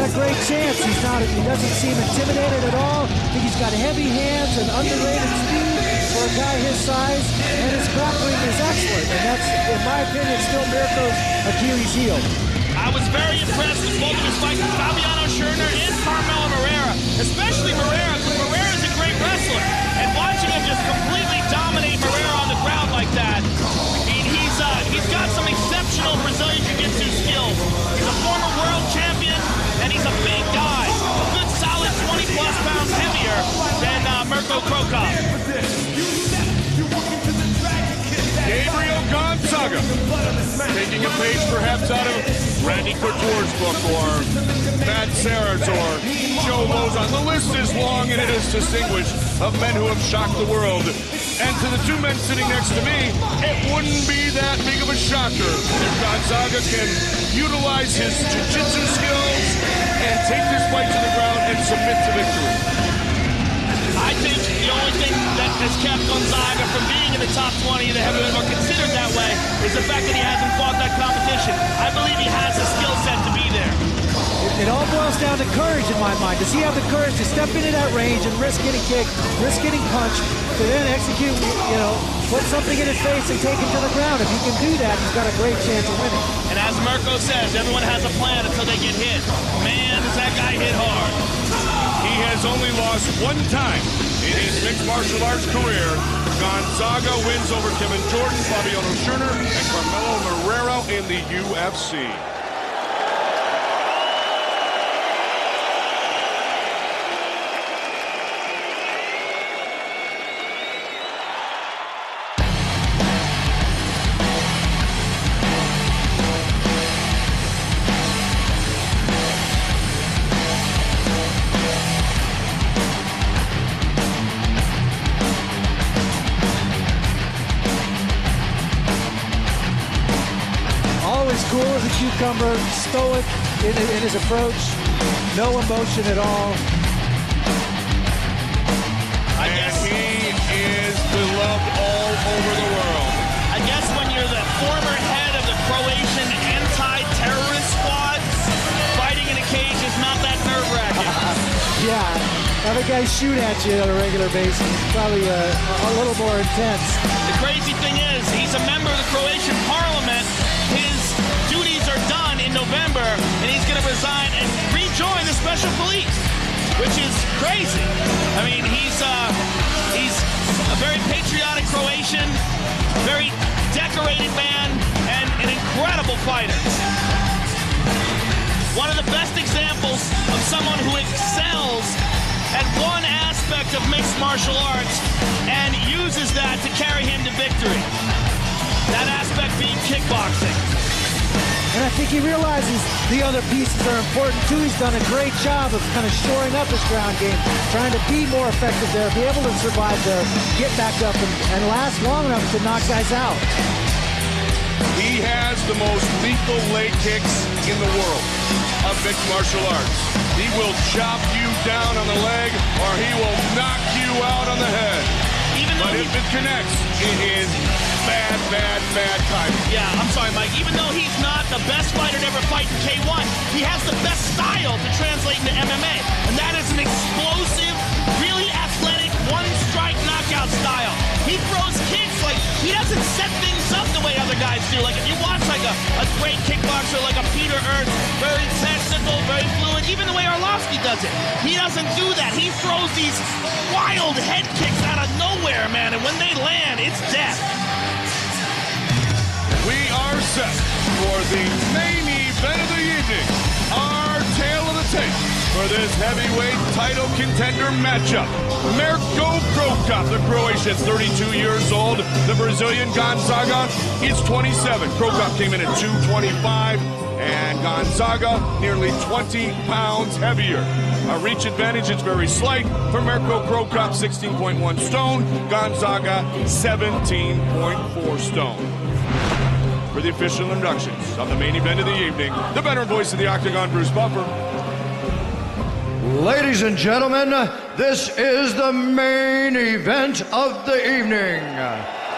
got a great chance. He doesn't seem intimidated at all. I think he's got heavy hands and underrated speed for a guy his size, and his grappling is excellent. And that's, in my opinion, still Mirko's Achilles heel. I was very impressed with both of his fights with Fabiano Schurner and Carmelo Moreira, especially Moreira, because Moreira is a great wrestler. And watching him just completely dominate Moreira on the ground like that, he's got some exceptional Brazilian jiu-jitsu skills. He's a former world champion, and he's a big guy. A good solid 20-plus pounds heavier than Mirko Krokop. Gabriel Gonzaga, taking a page perhaps out of Randy Couture's book, or Matt Serra's, or Joe Lozon. The list is long and it is distinguished of men who have shocked the world. And to the two men sitting next to me, it wouldn't be that big of a shocker if Gonzaga can utilize his jiu-jitsu skills and take this fight to the ground and submit to victory. I think the only thing that has kept Gonzaga from being in the top 20 of the heavyweight, or considered that way, is the fact that he hasn't fought that competition. I believe he has the skill set to be there. It all boils down to courage in my mind. Does he have the courage to step into that range and risk getting kicked, risk getting punched, to then execute, put something in his face and take him to the ground? If he can do that, he's got a great chance of winning. And as Mirko says, everyone has a plan until they get hit. Man, does that guy hit hard. He has only lost one time in his mixed martial arts career. Gonzaga wins over Kevin Jordan, Fabiano Schurner, and Carmelo Moreira in the UFC. Cool as a cucumber, stoic in his approach, no emotion at all. And he is beloved all over the world. I guess when you're the former head of the Croatian anti-terrorist squad, fighting in a cage is not that nerve-wracking. Yeah, having guys shoot at you on a regular basis is probably a little more intense. The crazy thing is, he's a member of the Croatian parliament. His duties are done in November, and he's going to resign and rejoin the special police, which is crazy. I mean, he's a very patriotic Croatian, very decorated man, and an incredible fighter. One of the best examples of someone who excels at one aspect of mixed martial arts and uses that to carry him to victory. That aspect being kickboxing. And I think he realizes the other pieces are important too. He's done a great job of kind of shoring up his ground game, trying to be more effective there, be able to survive there, get back up, and last long enough to knock guys out. He has the most lethal leg kicks in the world of mixed martial arts. He will chop you down on the leg, or he will knock you out on the head. But if it connects, it is bad timing. Yeah, I'm sorry, Mike. Even though he's not the best fighter to ever fight in K1, he has the best style to translate into MMA. And that is an explosive, really athletic, one-strike knockout style. He throws kicks like he doesn't set things up the way other guys do. Like if you watch like a great kickboxer like a Peter Ernst, very technical, very fluid, even the way Arlovsky does it. He doesn't do that. He throws these wild head kicks out of nowhere, man, and when they land, it's death. We are set for the main event of the evening. Our tale of the tape for this heavyweight title contender matchup. Mirko Krokop, the Croatian, 32 years old. The Brazilian Gonzaga is 27. Krokop came in at 225, and Gonzaga nearly 20 pounds heavier. A reach advantage is very slight for Mirko Krokop, 16.1 stone. Gonzaga, 17.4 stone. For the official inductions of the main event of the evening, the veteran voice of the Octagon, Bruce Buffer. Ladies and gentlemen, this is the main event of the evening.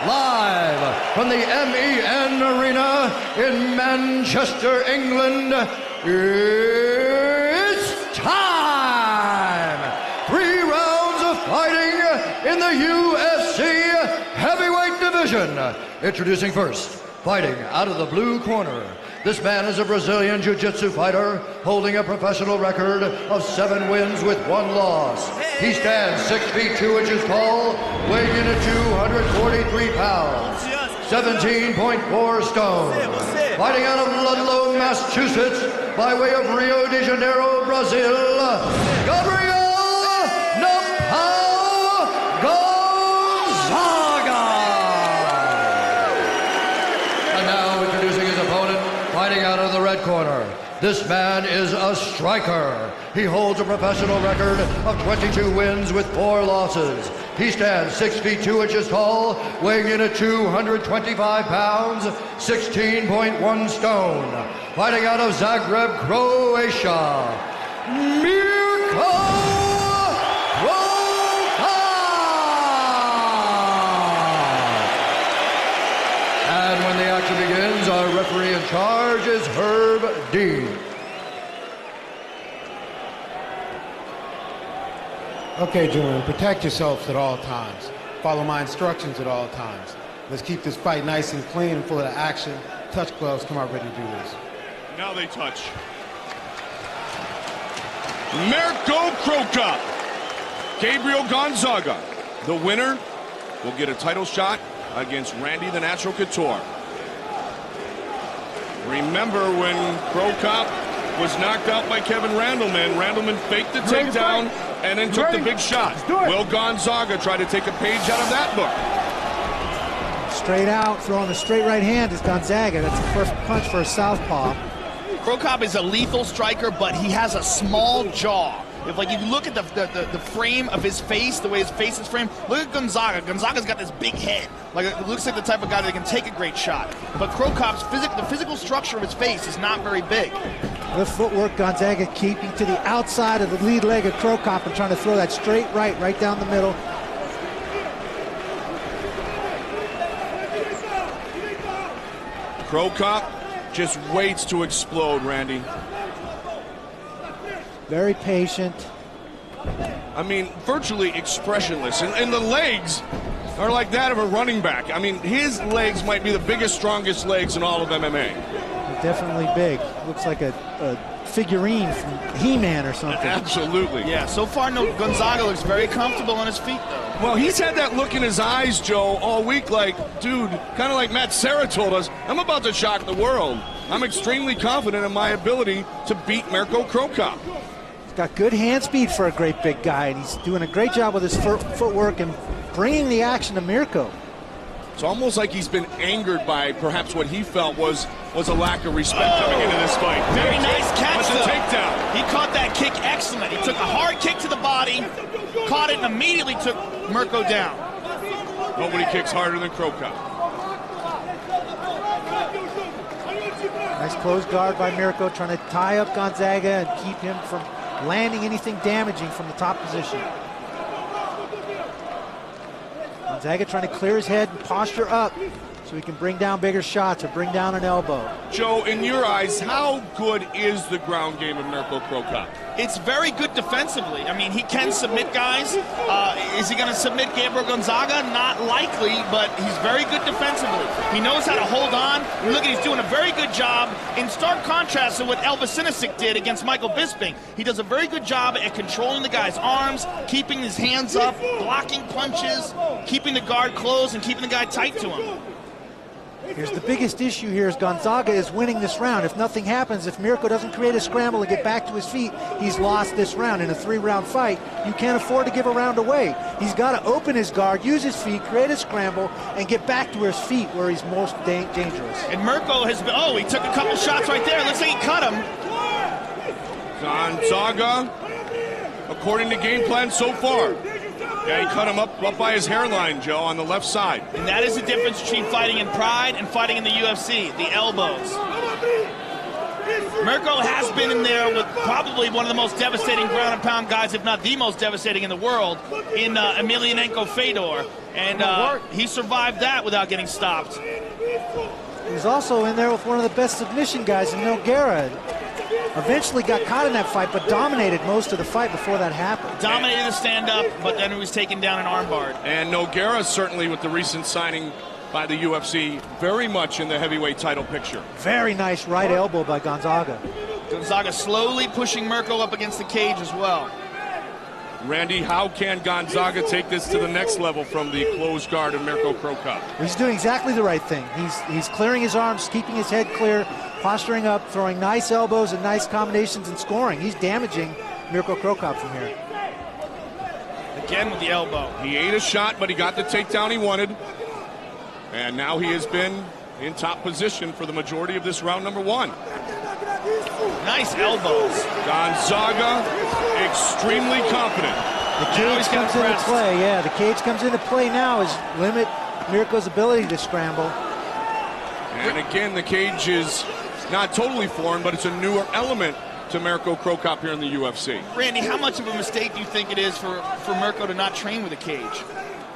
Live from the MEN Arena in Manchester, England, it's Introducing first, fighting out of the blue corner. This man is a Brazilian Jiu-Jitsu fighter holding a professional record of 7 wins with 1 loss. He stands 6 feet 2 inches tall, weighing in at 243 pounds, 17.4 stone. Fighting out of Ludlow, Massachusetts, by way of Rio de Janeiro, Brazil, Gabriel gonzaga. And now introducing his opponent, fighting out of the red corner. This man is a striker. He holds a professional record of 22 wins with 4 losses. He stands 6 feet 2 inches tall, weighing in at 225 pounds, 16.1 stone. Fighting out of Zagreb, Croatia, Mirko. And when the action begins, our referee in charge is Herb D. Okay, Julian, protect yourselves at all times. Follow my instructions at all times. Let's keep this fight nice and clean and full of action. Touch gloves, come out ready to do this. Now they touch. Mirko Krokop, Gabriel Gonzaga. The winner will get a title shot against Randy the Natural Couture. Remember when Krokop was knocked out by Kevin Randleman. Randleman faked the takedown and then took the big shot. Will Gonzaga try to take a page out of that book? Straight out, throwing the straight right hand is Gonzaga. That's the first punch for a southpaw. Krokop is a lethal striker, but he has a small jaw. If you look at the frame of his face, the way his face is framed, look at Gonzaga. Gonzaga's got this big head. It looks like the type of guy that can take a great shot. But Krokop's the physical structure of his face is not very big. The footwork, Gonzaga keeping to the outside of the lead leg of Krokop and trying to throw that straight right down the middle. Krokop just waits to explode, Randy. Very patient. I mean, virtually expressionless. And the legs are like that of a running back. I mean, his legs might be the biggest, strongest legs in all of MMA. They're definitely big. Looks like a figurine from He-Man or something. Absolutely. Yeah, so far, Gonzaga looks very comfortable on his feet, though. Well, he's had that look in his eyes, Joe, all week like, dude, kind of like Matt Serra told us, I'm about to shock the world. I'm extremely confident in my ability to beat Mirko Krokop. He's got good hand speed for a great big guy, and he's doing a great job with his footwork and bringing the action to Mirko. It's almost like he's been angered by perhaps what he felt was a lack of respect coming into this fight. Very nice catch, though. Takedown. He caught that kick excellent. He took a hard kick to the body, caught it, and immediately took Mirko down. Nobody kicks harder than Krokop. Nice close guard by Mirko, trying to tie up Gonzaga and keep him from landing anything damaging from the top position. Gonzaga trying to clear his head and posture up so he can bring down bigger shots or bring down an elbow. Joe, in your eyes, how good is the ground game of Mirko Krokop? It's very good defensively. I mean, he can submit guys. Is he going to submit Gabriel Gonzaga? Not likely, but he's very good defensively. He knows how to hold on. Look, he's doing a very good job in stark contrast to what Elvis Sinisic did against Michael Bisping. He does a very good job at controlling the guy's arms, keeping his hands up, blocking punches, keeping the guard closed, and keeping the guy tight to him. Here's the biggest issue here is Gonzaga is winning this round. If nothing happens, if Mirko doesn't create a scramble and get back to his feet, he's lost this round. In a 3-round fight, you can't afford to give a round away. He's got to open his guard, use his feet, create a scramble, and get back to his feet where he's most dangerous. And Mirko has been, he took a couple shots right there. Looks like he cut him. Gonzaga, according to game plan so far. Yeah, he cut him up by his hairline, Joe, on the left side. And that is the difference between fighting in Pride and fighting in the UFC, the elbows. Mirko has been in there with probably one of the most devastating ground and pound guys, if not the most devastating in the world, in Emelianenko Fedor. And he survived that without getting stopped. He's also in there with one of the best submission guys in Nogueira. Eventually got caught in that fight, but dominated most of the fight before that happened. Dominated the stand-up, but then he was taken down and armbarred. And Nogueira, certainly with the recent signing by the UFC, very much in the heavyweight title picture. Very nice right elbow by Gonzaga. Gonzaga slowly pushing Mirko up against the cage as well. Randy, how can Gonzaga take this to the next level from the closed guard of Mirko Cro Cop? He's doing exactly the right thing. He's clearing his arms, keeping his head clear, posturing up, throwing nice elbows and nice combinations and scoring. He's damaging Mirko Cro Cop from here. Again with the elbow. He ate a shot, but he got the takedown he wanted. And now he has been in top position for the majority of this round number one. Nice elbows. Gonzaga, extremely confident. The cage comes into play, yeah. The cage comes into play now is limit Mirko's ability to scramble. And again, the cage is not totally foreign, but it's a newer element to Mirko Cro Cop here in the UFC. Randy, how much of a mistake do you think it is for Mirko to not train with a cage?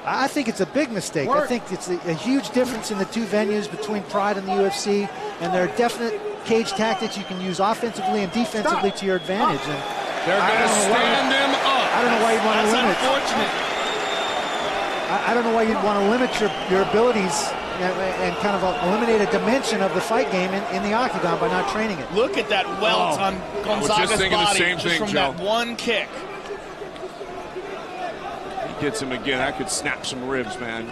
I think it's a big mistake. I think it's a huge difference in the two venues between Pride and the UFC, and there are definite cage tactics you can use offensively and defensively to your advantage. And they're going to stand him up. I don't know why you'd want to limit. Unfortunate. I don't know why you'd want to limit your abilities and kind of eliminate a dimension of the fight game in the octagon by not training it. Look at that welt on Gonzaga's body the same thing, from Joe. that one kick. He gets him again. That could snap some ribs, man.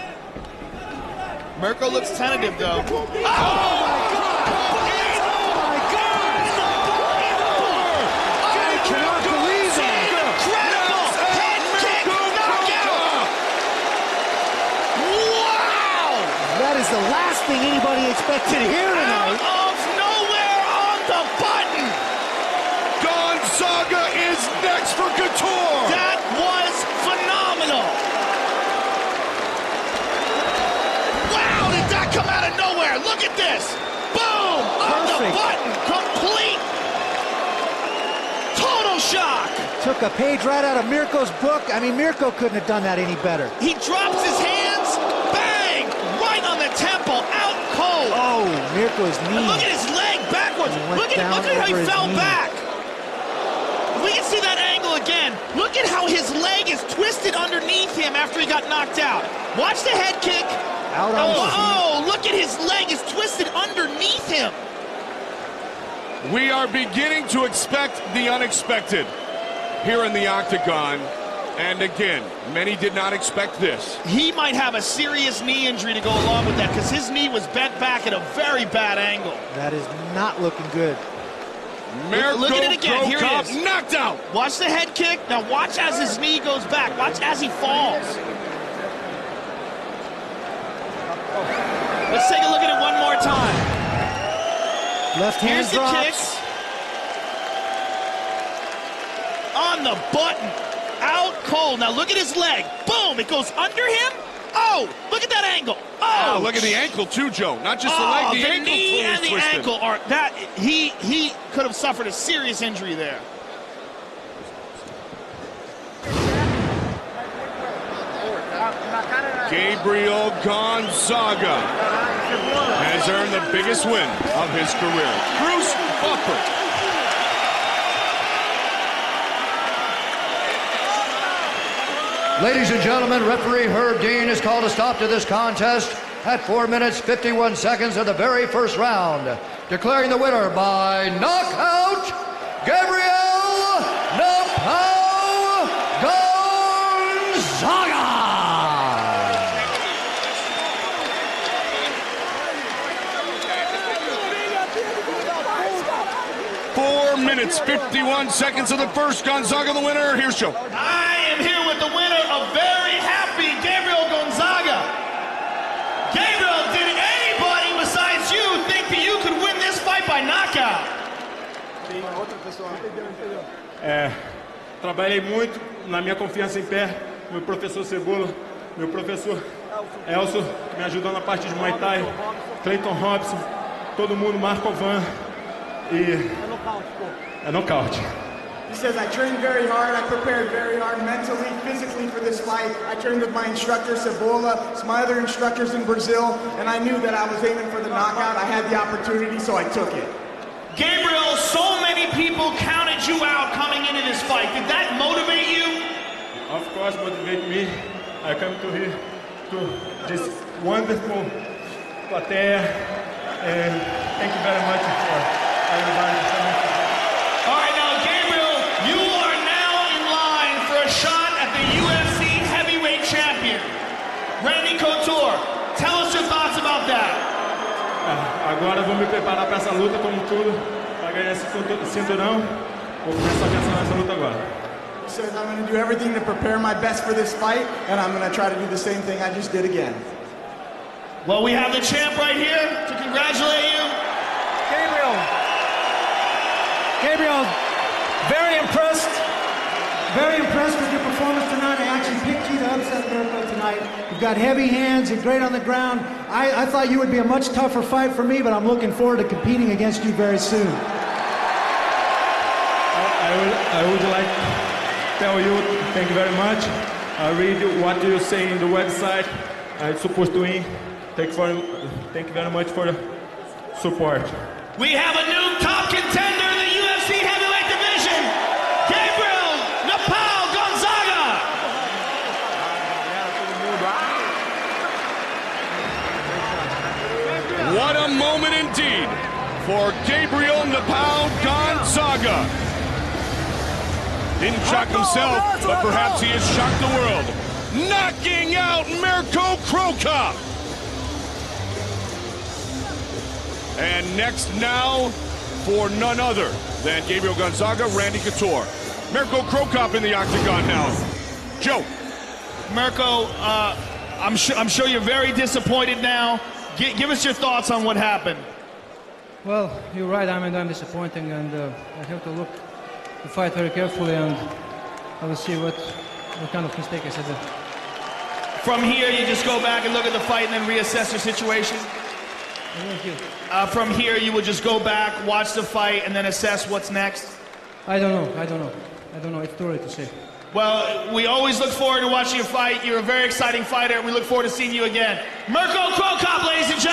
Mirko looks tentative, though. Oh, my God! The last thing anybody expected here tonight. Out of nowhere on the button. Gonzaga is next for Couture. That was phenomenal. Wow, did that come out of nowhere? Look at this. Boom, on the button, complete. Total shock. Took a page right out of Mirko's book. I mean, Mirko couldn't have done that any better. He drops his hands, bang, right on the temple, out cold. Oh, Mirko's knee. And look at his leg backwards. Look at how he fell back. We can see that angle again. Look at how his leg is twisted underneath him after he got knocked out. Watch the head kick. Out on Oh, look at his leg is twisted underneath him. We are beginning to expect the unexpected here in the octagon. And again, many did not expect this. He might have a serious knee injury to go along with that because his knee was bent back at a very bad angle. That is not looking good. Mirko Look at it again. Here it is. Knocked out. Watch the head kick. Now watch as his knee goes back. Watch as he falls. Let's take a look at it one more time. Left hand Here's the drops. kicks. On the button. Out cold. Now look at his leg. Boom. It goes under him. Oh, look at that angle. Oh, look at the ankle too, Joe. Not just the leg, the ankle knee and the twisted. ankle are that he could have suffered a serious injury there. Gabriel Gonzaga has earned the biggest win of his career. Bruce Buffer. Ladies and gentlemen, referee Herb Dean has called a stop to this contest at 4 minutes 51 seconds of the very first round, declaring the winner by knockout, Gabriel "Napao" Gonzaga. 4 minutes 51 seconds of the first. Gonzaga the winner. Here's Joe. I am here with the winner of very happy Gabriel Gonzaga. Gabriel, did anybody besides you think that you could win this fight by knockout? Trabalhei muito na minha confiança em pé, meu professor Cebola, meu professor Elson, que me ajudou na parte de Muay Thai, Clayton Robson, todo mundo, Marco Van, e é nocaute. He says, I trained very hard, I prepared very hard mentally, physically for this fight. I trained with my instructor, Cebola, some other instructors in Brazil, and I knew that I was aiming for the knockout. I had the opportunity, so I took it. Gabriel, so many people counted you out coming into this fight. Did that motivate you? Of course, motivate me. I come to here to this wonderful plateia. Thank you very much for everybody. All right, now, Gabriel, you are now in line for a shot at the UFC heavyweight champion, Randy Couture. Tell us your thoughts about that. Agora eu vou me preparar para essa luta como tudo, para ganhar esse cinturão. Vou começar a pensar nessa luta agora. He says, I'm going to do everything to prepare my best for this fight, and I'm going to try to do the same thing I just did again. Well, we have the champ right here to congratulate you. Gabriel, very impressed with your performance tonight. I actually picked you to upset Mirko tonight. You've got heavy hands, you're great on the ground. I thought you would be a much tougher fight for me, but I'm looking forward to competing against you very soon. I would like to tell you thank you very much. I read what you say in the website. It's supposed to win. Thank you very much for the support. We have a new top contender in the UFC heavyweight division, Gabriel Gonzaga. What a moment indeed for Gabriel Gonzaga. Didn't shock himself, but perhaps he has shocked the world. Knocking out Mirko. And next now, for none other than Gabriel Gonzaga, Randy Couture. Mirko in the octagon now. Joe. Mirko, I'm sure you're very disappointed now. Give us your thoughts on what happened. Well, you're right, I'm disappointed, and I have to look the fight very carefully, and I will see what kind of mistake I said there. From here, you just go back and look at the fight and then reassess your situation? From here, you would just go back, watch the fight, and then assess what's next? I don't know. It's too early to say. Well, we always look forward to watching you fight. You're a very exciting fighter, and we look forward to seeing you again. Mirko, ladies and gentlemen.